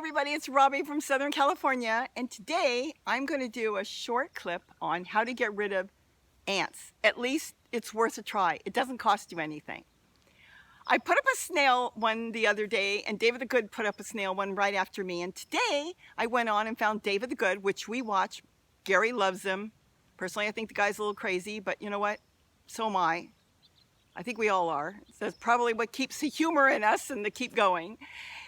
everybody, it's Robbie from Southern California, and today I'm going to do a short clip on how to get rid of ants. At least it's worth a try. It doesn't cost you anything. I put up a snail one the other day, and David the Good put up a snail one right after me, and today I went on and found David the Good, which we watch. Gary loves him. Personally, I think the guy's a little crazy, but you know what? So am I. I think we all are. So that's probably what keeps the humor in us and to keep going.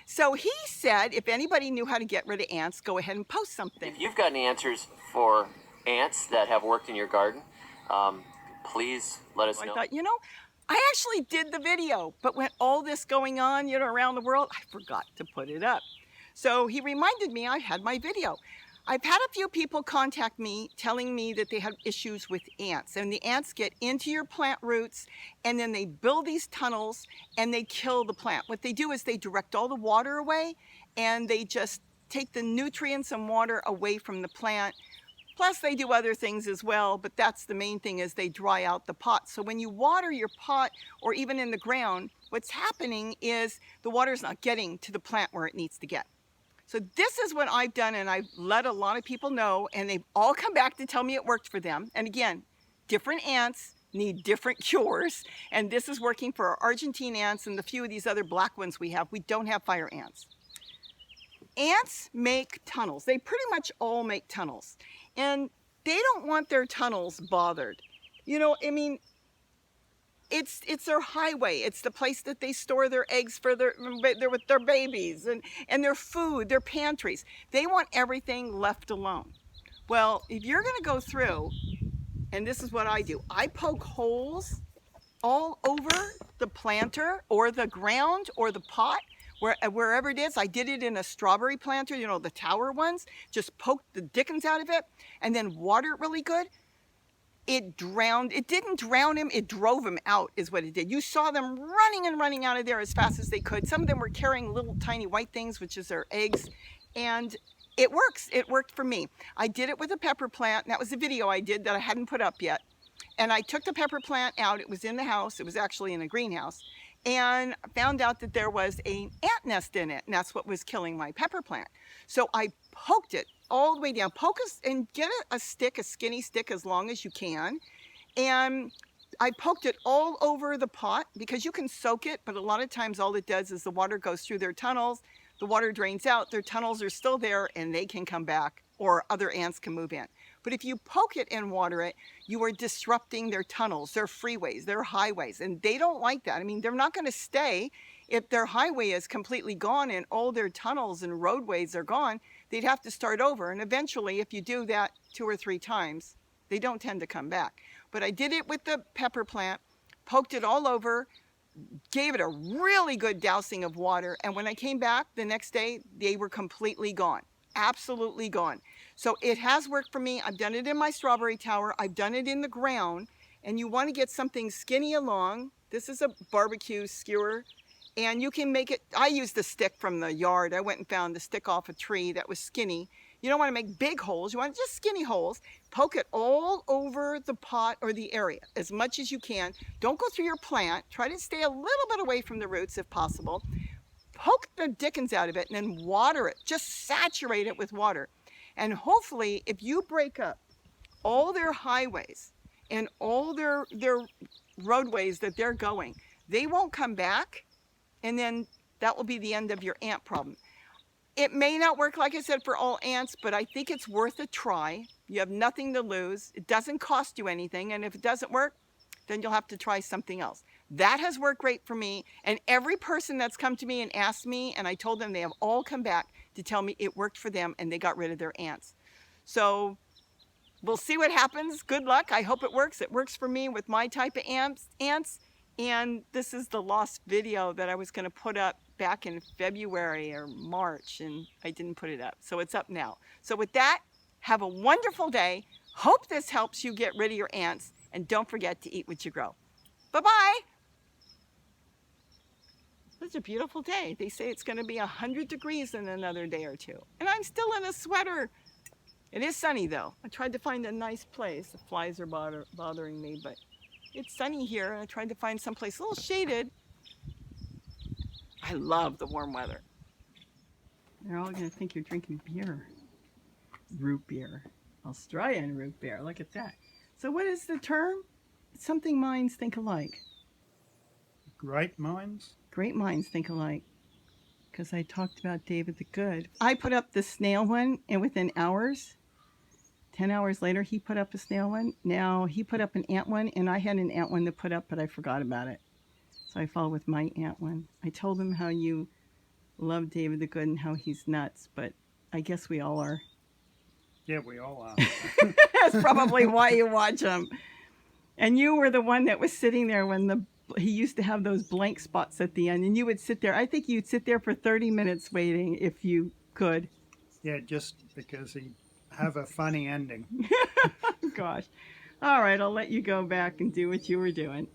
So he said if anybody knew how to get rid of ants, go ahead and post something. If you've got any answers for ants that have worked in your garden, please let us know. I thought, I actually did the video, but when all this going on, around the world, I forgot to put it up. So he reminded me I had my video. I've had a few people contact me telling me that they have issues with ants, and the ants get into your plant roots and then they build these tunnels and they kill the plant. What they do is they direct all the water away and they just take the nutrients and water away from the plant. Plus they do other things as well, but that's the main thing, is they dry out the pot. So when you water your pot or even in the ground, what's happening is the water's not getting to the plant where it needs to get. So this is what I've done, and I've let a lot of people know, and they've all come back to tell me it worked for them. And again, different ants need different cures, and this is working for our Argentine ants and the few of these other black ones we have. We don't have fire ants. Ants make tunnels. They pretty much all make tunnels, and they don't want their tunnels bothered. It's their highway. It's the place that they store their eggs for their babies and their food, their pantries. They want everything left alone. Well, if you're going to go through, and this is what I do, I poke holes all over the planter or the ground or the pot, wherever it is. I did it in a strawberry planter, the tower ones. Just poke the dickens out of it and then water it really good. It didn't drown him, it drove him out is what it did. You saw them running out of there as fast as they could. Some of them were carrying little tiny white things, which is their eggs, and it works. It worked for me. I did it with a pepper plant, and that was a video I did that I hadn't put up yet. And I took the pepper plant out. It was in the house. It was actually in a greenhouse, and found out that there was an ant nest in it, and that's what was killing my pepper plant. So I poked it all the way down. Poke and get a stick, a skinny stick, as long as you can. And I poked it all over the pot, because you can soak it, but a lot of times all it does is the water goes through their tunnels, the water drains out, their tunnels are still there, and they can come back, or other ants can move in. But if you poke it and water it, you are disrupting their tunnels, their freeways, their highways, and they don't like that. I mean, they're not going to stay if their highway is completely gone and all their tunnels and roadways are gone. They'd have to start over, and eventually, if you do that 2 or 3 times, they don't tend to come back. But I did it with the pepper plant, poked it all over, gave it a really good dousing of water, and when I came back the next day, they were completely gone. Absolutely gone. So it has worked for me. I've done it in my strawberry tower. I've done it in the ground, and you want to get something skinny along. This is a barbecue skewer, and you can make it. I used the stick from the yard. I went and found the stick off a tree that was skinny. You don't want to make big holes. You want just skinny holes. Poke it all over the pot or the area as much as you can. Don't go through your plant. Try to stay a little bit away from the roots if possible. Poke the dickens out of it and then water it. Just saturate it with water. And hopefully, if you break up all their highways and all their roadways that they're going, they won't come back, and then that will be the end of your ant problem. It may not work, like I said, for all ants, but I think it's worth a try. You have nothing to lose. It doesn't cost you anything, and if it doesn't work, then you'll have to try something else. That has worked great for me, and every person that's come to me and asked me, and I told them, they have all come back to tell me it worked for them and they got rid of their ants. So we'll see what happens. Good luck. I hope it works. It works for me with my type of ants. And this is the lost video that I was going to put up back in February or March, and I didn't put it up. So it's up now. So with that, have a wonderful day. Hope this helps you get rid of your ants, and don't forget to eat what you grow. Bye-bye. It's a beautiful day. They say it's going to be 100 degrees in another day or 2. And I'm still in a sweater. It is sunny though. I tried to find a nice place. The flies are bothering me, but it's sunny here. And I tried to find someplace a little shaded. I love the warm weather. They're all going to think you're drinking beer. Root beer. Australian root beer. Look at that. So what is the term? Something minds think alike. Great minds? Great minds think alike. Because I talked about David the Good. I put up the snail one, and within hours, 10 hours later, he put up a snail one. Now he put up an ant one, and I had an ant one to put up, but I forgot about it. So I followed with my ant one. I told him how you love David the Good and how he's nuts, but I guess we all are. Yeah, we all are. That's probably why you watch him. And you were the one that was sitting there when he used to have those blank spots at the end, and you would sit there. I think you'd sit there for 30 minutes waiting if you could. Yeah, just because he'd have a funny ending. Gosh. All right, I'll let you go back and do what you were doing.